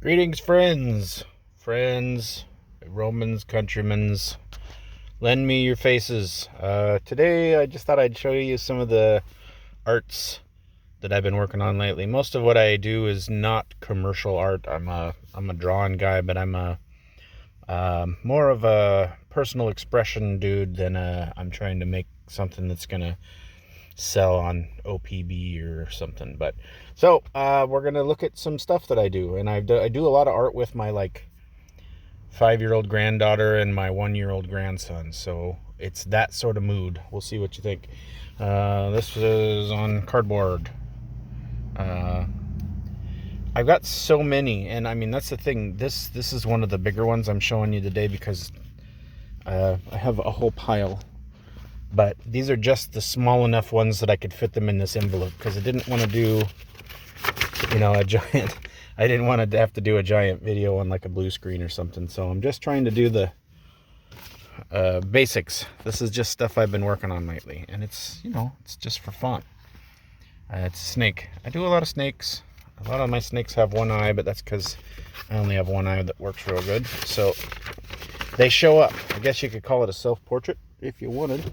Greetings, friends, Romans, countrymens. Lend me your faces. Today, I just thought I'd show you some of the arts that I've been working on lately. Most of what I do is not commercial art. I'm a drawing guy, but I'm more of a personal expression dude than I'm trying to make something that's gonna sell on OPB or something. But so we're gonna look at some stuff that I do, and I do a lot of art with my 5-year-old granddaughter and my 1-year-old grandson. So it's that sort of mood. We'll see what you think. This is on cardboard. I've got so many, and I mean that's the thing. This is one of the bigger ones I'm showing you today because I have a whole pile. But these are just the small enough ones that I could fit them in this envelope because I didn't want to do, a giant. I didn't want to have to do a giant video on like a blue screen or something. So I'm just trying to do the basics. This is just stuff I've been working on lately, and it's just for fun. It's a snake. I do a lot of snakes. A lot of my snakes have one eye, but that's because I only have one eye that works real good. So they show up. I guess you could call it a self-portrait if you wanted.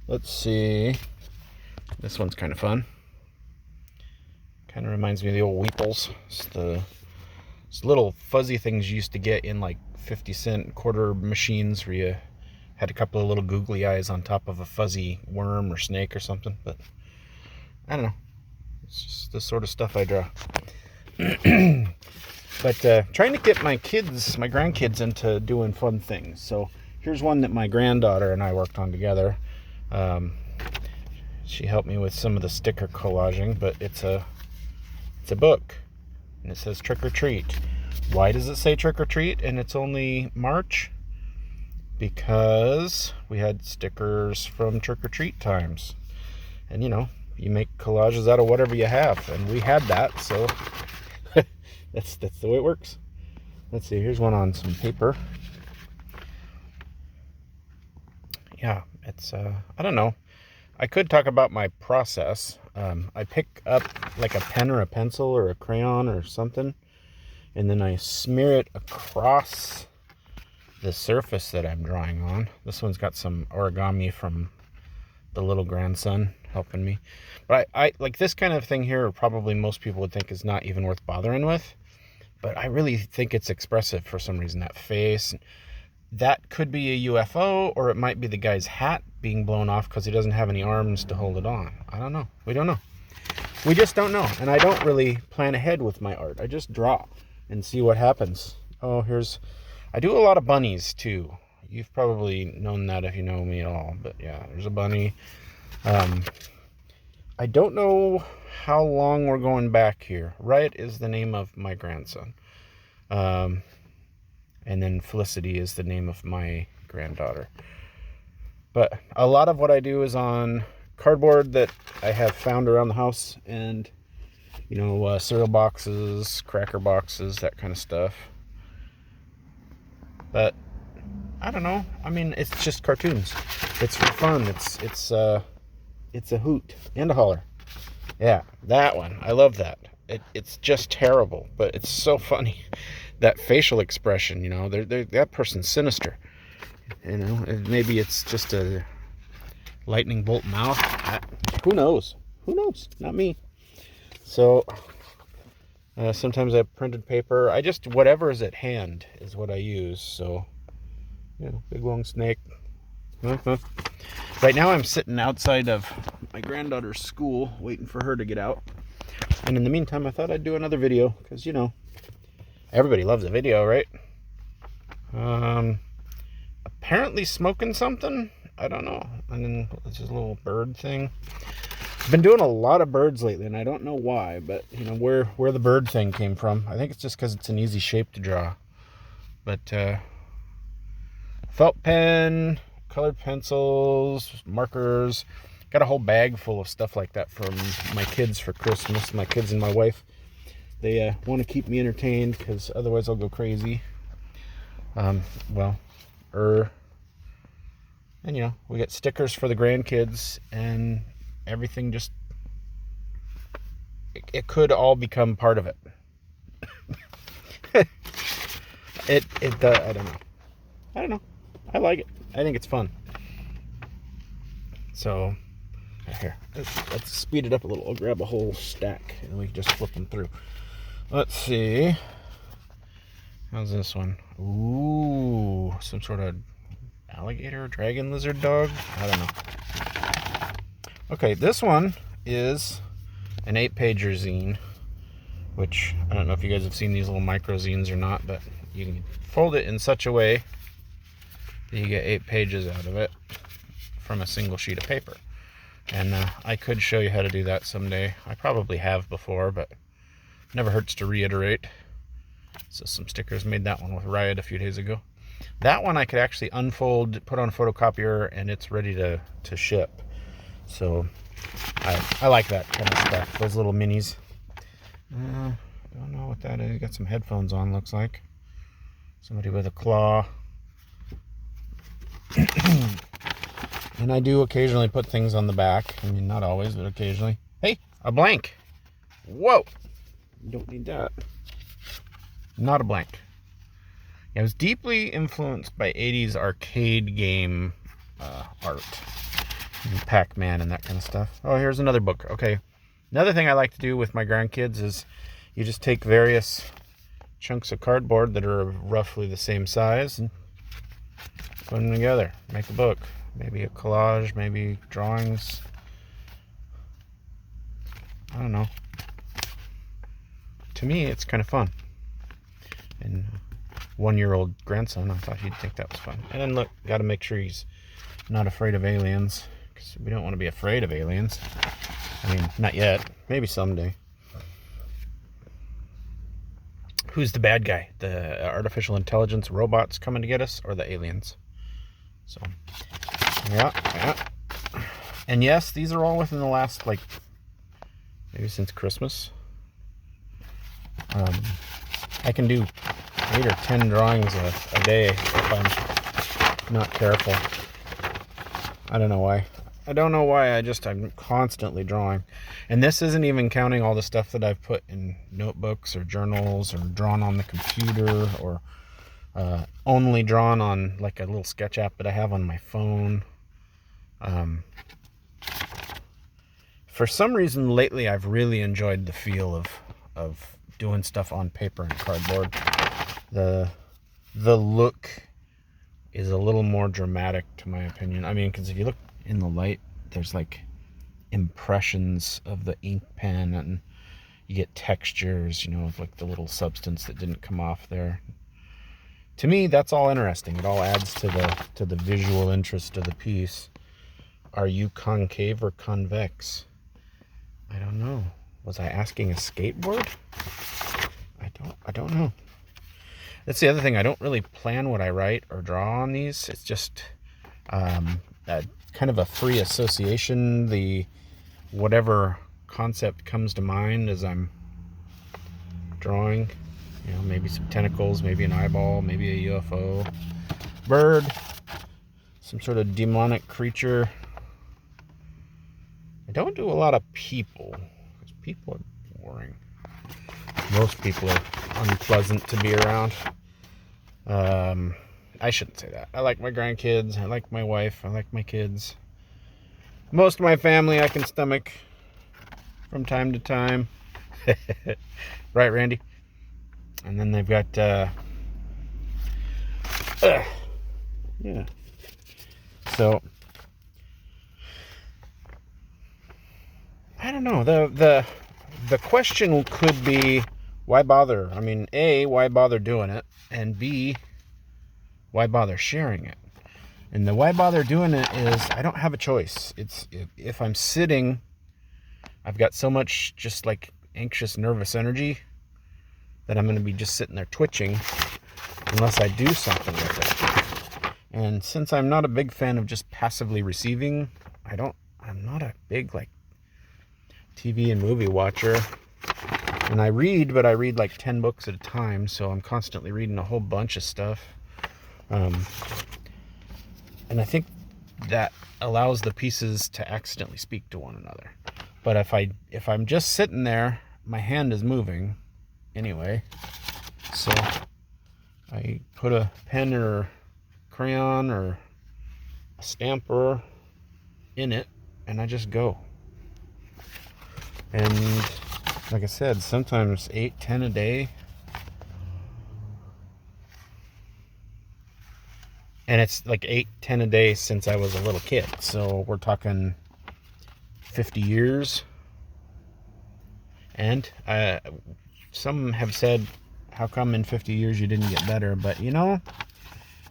Let's see. This one's kind of fun. Kind of reminds me of the old Weeples. It's little fuzzy things you used to get in like 50-cent quarter machines where you had a couple of little googly eyes on top of a fuzzy worm or snake or something. But I don't know. It's just the sort of stuff I draw. But trying to get my grandkids into doing fun things. So here's one that my granddaughter and I worked on together. She helped me with some of the sticker collaging, but it's a book, and it says trick or treat. Why does it say trick or treat and it's only March? Because we had stickers from trick or treat times, and you make collages out of whatever you have, and we had that, so that's the way it works. Let's see, here's one on some paper. Yeah, it's I don't know. I could talk about my process. I pick up like a pen or a pencil or a crayon or something, and then I smear it across the surface that I'm drawing on. This one's got some origami from the little grandson helping me. But I like this kind of thing here, probably most people would think is not even worth bothering with. But I really think it's expressive for some reason. That face. That could be a UFO, or it might be the guy's hat being blown off because he doesn't have any arms to hold it on. I don't know. We don't know. We just don't know. And I don't really plan ahead with my art. I just draw and see what happens. Oh, I do a lot of bunnies too. You've probably known that if you know me at all. But yeah, there's a bunny. I don't know how long we're going back here. Riot is the name of my grandson. And then Felicity is the name of my granddaughter. But a lot of what I do is on cardboard that I have found around the house, and cereal boxes, cracker boxes, that kind of stuff. But I don't know. I mean, it's just cartoons. It's for fun. It's a hoot and a holler. Yeah, that one. I love that. It's just terrible, but it's so funny. That facial expression, that person's sinister. Maybe it's just a lightning bolt mouth. Who knows? Who knows? Not me. So sometimes I have printed paper. Whatever is at hand is what I use. So, big long snake. Right now I'm sitting outside of my granddaughter's school waiting for her to get out. And in the meantime, I thought I'd do another video because, everybody loves a video, right? Apparently smoking something. I don't know. And then it's just a little bird thing. I've been doing a lot of birds lately, and I don't know why, but where the bird thing came from. I think it's just because it's an easy shape to draw. But felt pen, colored pencils, markers. Got a whole bag full of stuff like that from my kids for Christmas. My kids and my wife. They want to keep me entertained because otherwise I'll go crazy. And we get stickers for the grandkids, and everything just it could all become part of it. It does. I don't know. I like it. I think it's fun. So here, let's speed it up a little. I'll grab a whole stack and we can just flip them through. Let's see. How's this one? Ooh, some sort of alligator, dragon, lizard dog. I don't know. Okay, this one is an 8-pager zine, which I don't know if you guys have seen these little micro zines or not, but you can fold it in such a way that you get 8 pages out of it from a single sheet of paper. And I could show you how to do that someday. I probably have before, but never hurts to reiterate. So some stickers, made that one with Riot a few days ago. That one I could actually unfold, put on a photocopier, and it's ready to ship. So I like that kind of stuff, those little minis. I don't know what that is. Got some headphones on, looks like. Somebody with a claw. And I do occasionally put things on the back. I mean, not always, but occasionally. Hey, a blank. Whoa. Don't need that. Not a blank. I was deeply influenced by 80s arcade game art. Pac-Man and that kind of stuff. Oh, here's another book. Okay. Another thing I like to do with my grandkids is you just take various chunks of cardboard that are roughly the same size and put them together. Make a book. Maybe a collage, maybe drawings. I don't know. To me, it's kind of fun. And 1-year-old grandson, I thought he'd think that was fun. And then look, got to make sure he's not afraid of aliens, because we don't want to be afraid of aliens. I mean, not yet. Maybe someday. Who's the bad guy? The artificial intelligence robots coming to get us, or the aliens? So, yeah. And yes, these are all within the last, like, maybe since Christmas. I can do 8 or 10 drawings a day if I'm not careful. I don't know why. I'm constantly drawing. And this isn't even counting all the stuff that I've put in notebooks or journals or drawn on the computer or only drawn on like a little sketch app that I have on my phone. For some reason lately I've really enjoyed the feel of doing stuff on paper and cardboard. The look is a little more dramatic to my opinion. I mean, because if you look in the light, there's like impressions of the ink pen and you get textures, you know, of like the little substance that didn't come off there. To me, that's all interesting. It all adds to the visual interest of the piece. Are you concave or convex? I don't know. Was I asking a skateboard? I don't know. That's the other thing. I don't really plan what I write or draw on these. It's just kind of a free association. The whatever concept comes to mind as I'm drawing. You know, maybe some tentacles, maybe an eyeball, maybe a UFO, bird, some sort of demonic creature. I don't do a lot of people, because people are boring. Most people are unpleasant to be around. I shouldn't say that. I like my grandkids. I like my wife. I like my kids. Most of my family I can stomach from time to time. Right, Randy? And then they've got, yeah. So, I don't know. The question could be, why bother? I mean, A, why bother doing it? And B, why bother sharing it? And the why bother doing it is I don't have a choice. It's if I'm sitting, I've got so much just like anxious, nervous energy that I'm going to be just sitting there twitching unless I do something with it. And since I'm not a big fan of just passively receiving, I'm not a big like TV and movie watcher. And I read, but I read like 10 books at a time, so I'm constantly reading a whole bunch of stuff. And I think that allows the pieces to accidentally speak to one another. But if I'm just sitting there, my hand is moving anyway. So I put a pen or crayon or a stamper in it, and I just go. And like I said, sometimes 8, 10 a day. And it's like 8, 10 a day since I was a little kid. So we're talking 50 years. And some have said, how come in 50 years you didn't get better? But you know,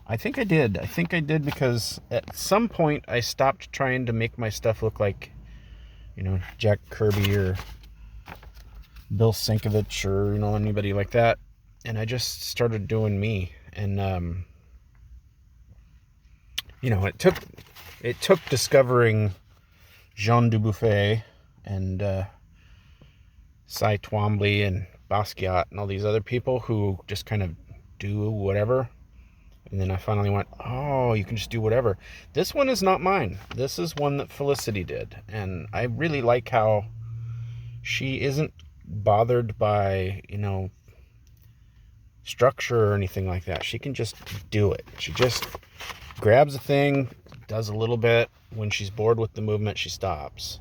I think I did. I think I did because at some point I stopped trying to make my stuff look like, you know, Jack Kirby or Bill Sienkiewicz or, you know, anybody like that. And I just started doing me. And, you know, it took discovering Jean Dubuffet and Cy Twombly and Basquiat and all these other people who just kind of do whatever. And then I finally went, oh, you can just do whatever. This one is not mine. This is one that Felicity did. And I really like how she isn't bothered by, you know, structure or anything like that. She can just do it. She just grabs a thing, does a little bit. When she's bored with the movement, she stops.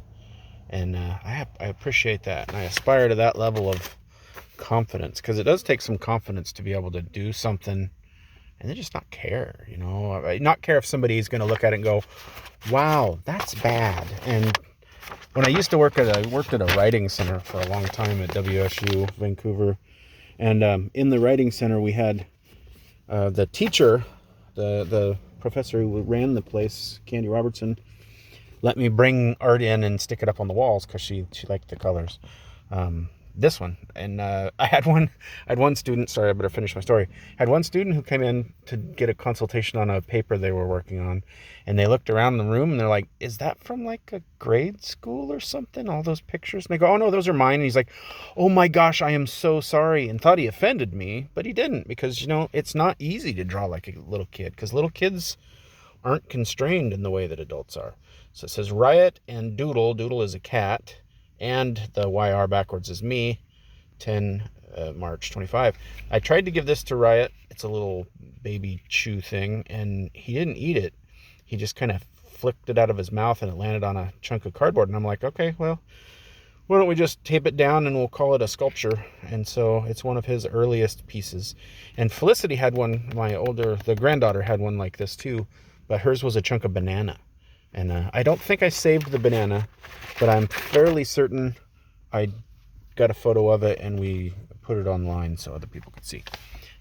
And I appreciate that. And I aspire to that level of confidence, because it does take some confidence to be able to do something and then just not care, you know, not care if somebody's going to look at it and go, wow, that's bad. And when I used to worked at a writing center for a long time at WSU, Vancouver. And in the writing center, we had the teacher, the professor who ran the place, Candy Robertson, let me bring art in and stick it up on the walls because she liked the colors. This one. And I had one student, sorry, I better finish my story. I had one student who came in to get a consultation on a paper they were working on. And they looked around the room and they're like, is that from like a grade school or something? All those pictures? And they go, oh no, those are mine. And he's like, oh my gosh, I am so sorry. And thought he offended me, but he didn't, because, you know, it's not easy to draw like a little kid, because little kids aren't constrained in the way that adults are. So it says Riot and Doodle. Doodle is a cat. And the YR backwards is me. 10 March 25. I tried to give this to Riot. It's a little baby chew thing. And he didn't eat it. He just kind of flicked it out of his mouth and it landed on a chunk of cardboard. And I'm like, okay, well, why don't we just tape it down and we'll call it a sculpture. And so it's one of his earliest pieces. And Felicity had one, the granddaughter had one like this too. But hers was a chunk of banana. And I don't think I saved the banana, but I'm fairly certain I got a photo of it and we put it online so other people could see.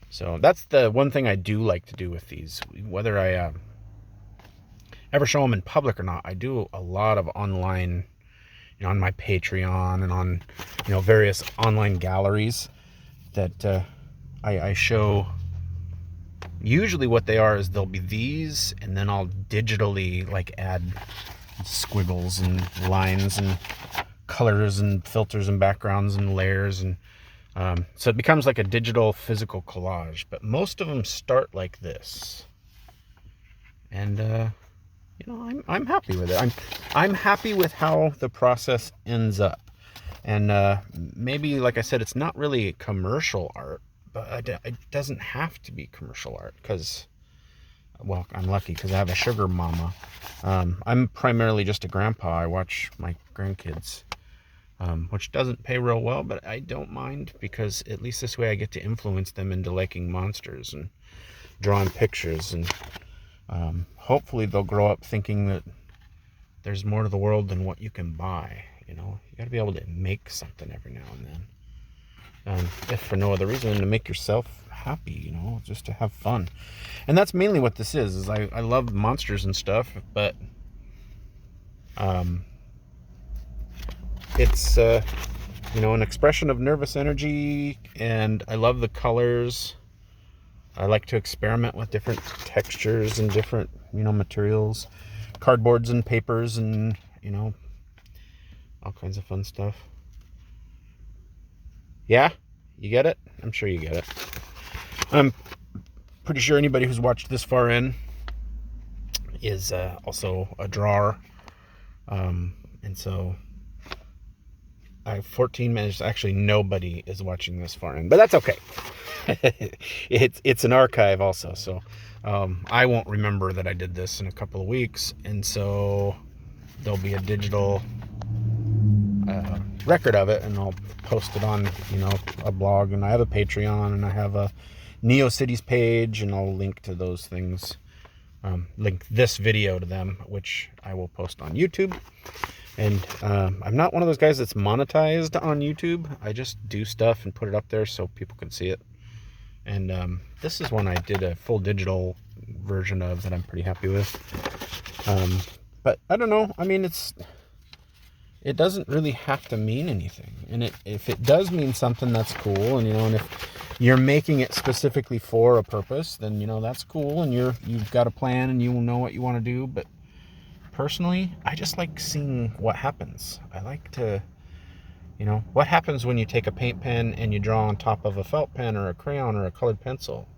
So that's the one thing I do like to do with these. Whether I ever show them in public or not, I do a lot of online, you know, on my Patreon and on, you know, various online galleries that I show. Usually what they are is there'll be these, and then I'll digitally like add squiggles and lines and colors and filters and backgrounds and layers, and so it becomes like a digital physical collage. But most of them start like this, and you know, I'm happy with it. I'm happy with how the process ends up. And maybe, like I said, it's not really commercial art, but it doesn't have to be commercial art because, well, I'm lucky because I have a sugar mama. I'm primarily just a grandpa. I watch my grandkids, which doesn't pay real well, but I don't mind, because at least this way I get to influence them into liking monsters and drawing pictures. And hopefully they'll grow up thinking that there's more to the world than what you can buy. You know, you got to be able to make something every now and then. If for no other reason than to make yourself happy, you know, just to have fun. And that's mainly what this is I love monsters and stuff, but it's you know, an expression of nervous energy, and I love the colors. I like to experiment with different textures and different, you know, materials, cardboards and papers, and, you know, all kinds of fun stuff. Yeah, you get it? I'm sure you get it. I'm pretty sure anybody who's watched this far in is also a drawer. And so I have 14 minutes. Actually, nobody is watching this far in, but that's okay. it's an archive also, so I won't remember that I did this in a couple of weeks, and so there'll be a digital record of it, and I'll post it on, you know, a blog, and I have a Patreon, and I have a NeoCities page, and I'll link to those things, link this video to them, which I will post on YouTube. And I'm not one of those guys that's monetized on YouTube. I just do stuff and put it up there so people can see it. And this is one I did a full digital version of that I'm pretty happy with. But I don't know. I mean, it doesn't really have to mean anything. And if it does mean something, that's cool. And, you know, and if you're making it specifically for a purpose, then, you know, that's cool. And you've got a plan and you will know what you want to do. But personally, I just like seeing what happens. I like to, you know, what happens when you take a paint pen and you draw on top of a felt pen or a crayon or a colored pencil.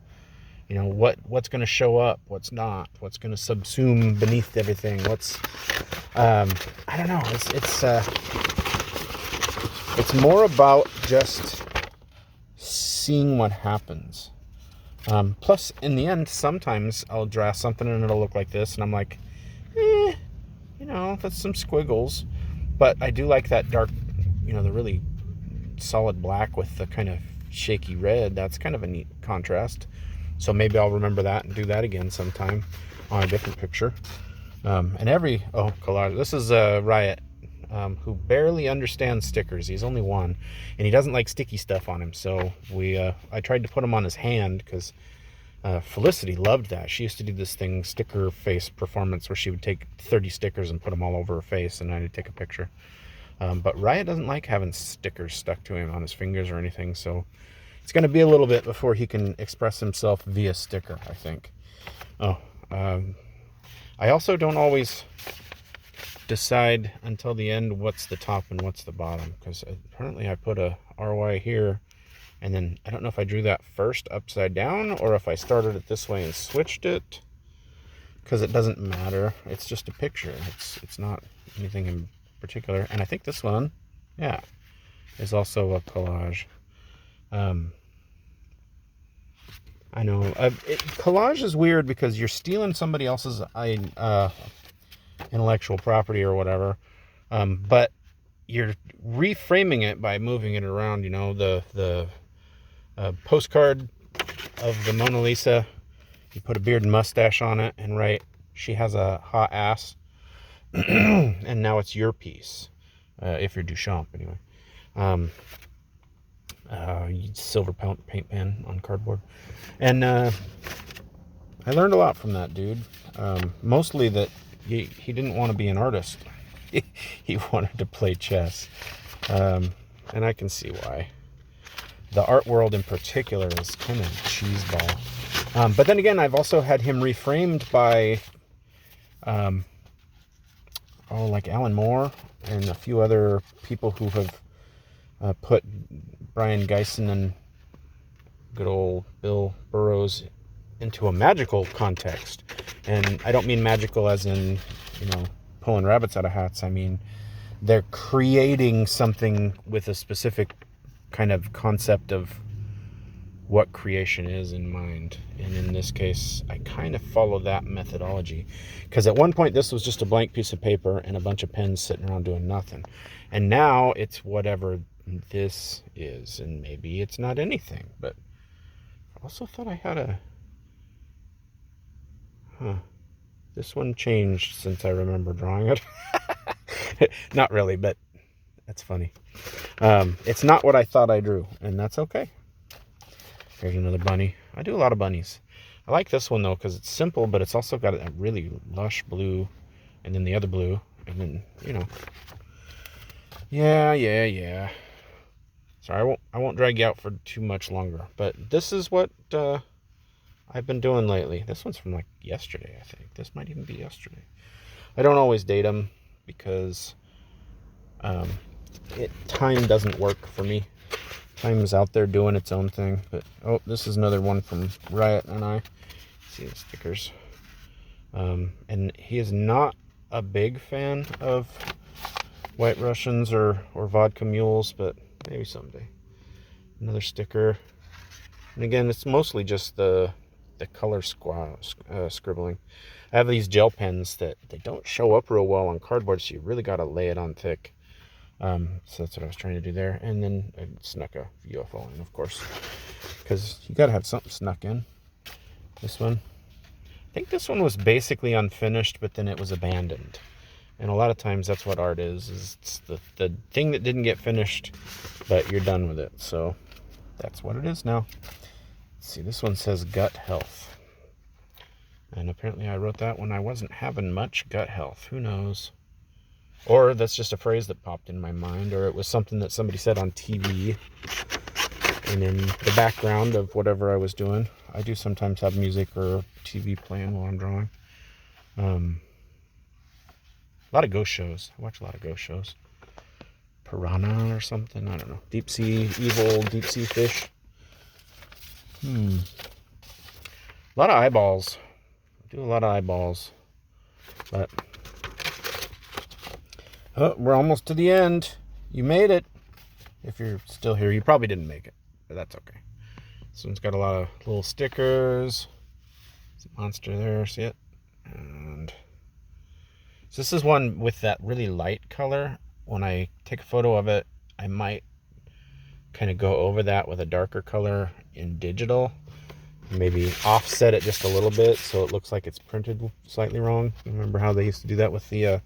You know, what's going to show up, what's not, what's going to subsume beneath everything, what's, I don't know, it's more about just seeing what happens. Plus, in the end, sometimes I'll draw something and it'll look like this, and I'm like, you know, that's some squiggles. But I do like that dark, you know, the really solid black with the kind of shaky red. That's kind of a neat contrast. So maybe I'll remember that and do that again sometime on a different picture. And collage. This is Riot, who barely understands stickers. He's only one, and he doesn't like sticky stuff on him. So I tried to put him on his hand because Felicity loved that. She used to do this thing, sticker face performance, where she would take 30 stickers and put them all over her face, and I'd take a picture. But Riot doesn't like having stickers stuck to him on his fingers or anything, so it's going to be a little bit before he can express himself via sticker, I think. I also don't always decide until the end what's the top and what's the bottom, because apparently I put a RY here, and then I don't know if I drew that first upside down or if I started it this way and switched it, because it doesn't matter. It's just a picture. It's not anything in particular. And I think this one, yeah, is also a collage. I know collage is weird because you're stealing somebody else's intellectual property or whatever, but you're reframing it by moving it around. You know, the postcard of the Mona Lisa, you put a beard and mustache on it and write, "She has a hot ass," and now it's your piece, if you're Duchamp anyway. Silver paint pen on cardboard. And I learned a lot from that dude. Mostly that he didn't want to be an artist. He wanted to play chess. And I can see why. The art world in particular is kind of cheeseball. But then again, I've also had him reframed by like Alan Moore and a few other people who have put Brian Geisen and good old Bill Burroughs into a magical context. And I don't mean magical as in, you know, pulling rabbits out of hats. I mean, they're creating something with a specific kind of concept of what creation is in mind. And in this case, I kind of follow that methodology, because at one point this was just a blank piece of paper and a bunch of pens sitting around doing nothing. And now it's whatever this is, and maybe it's not anything. But I also thought I had this one changed since I remember drawing it. Not really, but that's funny. It's not what I thought I drew, and that's okay. Here's another bunny. I do a lot of bunnies. I like this one though because it's simple, but it's also got a really lush blue, and then the other blue, and then, you know, yeah. Sorry, I won't drag you out for too much longer, but this is what I've been doing lately. This one's from like yesterday, I think. This might even be yesterday. I don't always date them because time doesn't work for me. Time's out there doing its own thing. But this is another one from Riot and I. See the stickers. And he is not a big fan of White Russians or vodka mules, but maybe someday. Another sticker. And again, it's mostly just the color scribbling. I have these gel pens that they don't show up real well on cardboard, so you really got to lay it on thick. So that's what I was trying to do there. And then I snuck a UFO in, of course, because you got to have something snuck in. This one, I think this one was basically unfinished, but then it was abandoned. And a lot of times that's what art is it's the thing that didn't get finished, but you're done with it. So that's what it is now. Let's see, this one says gut health. And apparently I wrote that when I wasn't having much gut health. Who knows? Or that's just a phrase that popped in my mind, or it was something that somebody said on TV. And in the background of whatever I was doing, I do sometimes have music or TV playing while I'm drawing. A lot of ghost shows. I watch a lot of ghost shows. Piranha or something. I don't know. Deep sea, evil deep sea fish. A lot of eyeballs. I do a lot of eyeballs. But we're almost to the end. You made it. If you're still here, you probably didn't make it, but that's okay. This one's got a lot of little stickers. There's a monster there, see it? And so this is one with that really light color. When I take a photo of it, I might kind of go over that with a darker color in digital. Maybe offset it just a little bit so it looks like it's printed slightly wrong. Remember how they used to do that with the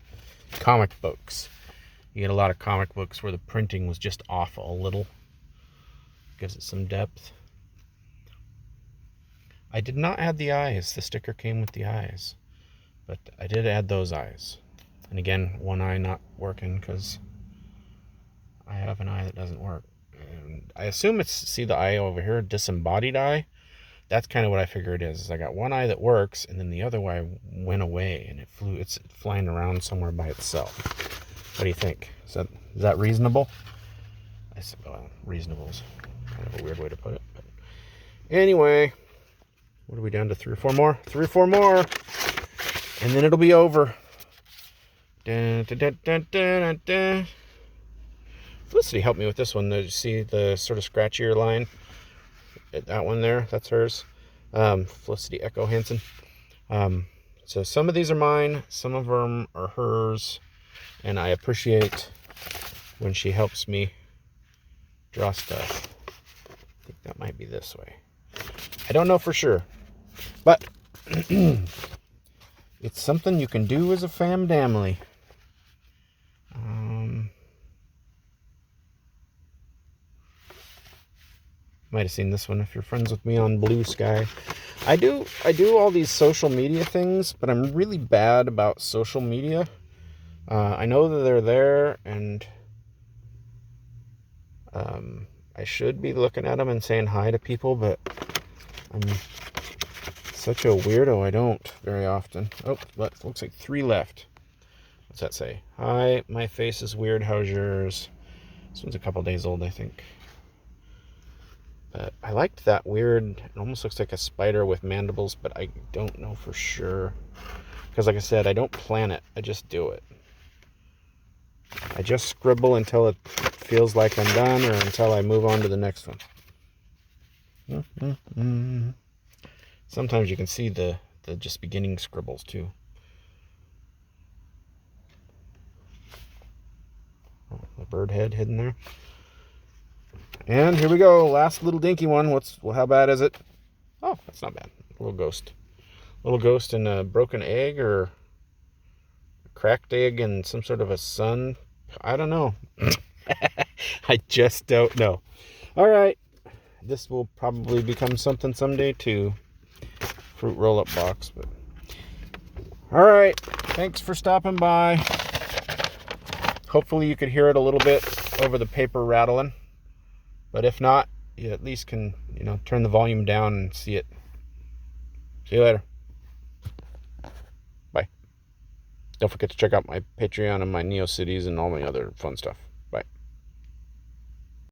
comic books? You get a lot of comic books where the printing was just off a little. Gives it some depth. I did not add the eyes. The sticker came with the eyes. But I did add those eyes. And again, one eye not working because I have an eye that doesn't work. And I assume it's, see the eye over here, disembodied eye? That's kind of what I figure it is I got one eye that works, and then the other eye went away, and it's flying around somewhere by itself. What do you think? Is that reasonable? I said, well, reasonable is kind of a weird way to put it. But anyway, what are we down to? 3 or 4 more? 3 or 4 more, and then it'll be over. Dun, dun, dun, dun, dun, dun. Felicity helped me with this one. You see the sort of scratchier line? That one there, that's hers. Felicity Echo Hansen. So some of these are mine, some of them are hers, and I appreciate when she helps me draw stuff. I think that might be this way. I don't know for sure, but it's something you can do as a family. Might have seen this one if you're friends with me on Blue Sky. I do all these social media things, but I'm really bad about social media. I know that they're there, and I should be looking at them and saying hi to people, but I'm such a weirdo. I don't very often. Oh, but looks like 3 left. What's that say? Hi, my face is weird. How's yours? This one's a couple days old, I think. But I liked that weird, it almost looks like a spider with mandibles, but I don't know for sure. Because like I said, I don't plan it, I just do it. I just scribble until it feels like I'm done, or until I move on to the next one. Sometimes you can see the just beginning scribbles too. Oh, the bird head hidden there. And here we go, last little dinky one. Well, how bad is it? Oh, that's not bad. A little ghost. Little ghost in a broken egg, or a cracked egg in some sort of a sun. I don't know. I just don't know. All right. This will probably become something someday too. Fruit roll-up box. But all right. Thanks for stopping by. Hopefully you could hear it a little bit over the paper rattling. But if not, you at least can, turn the volume down and see it. See you later. Bye. Don't forget to check out my Patreon and my NeoCities and all my other fun stuff.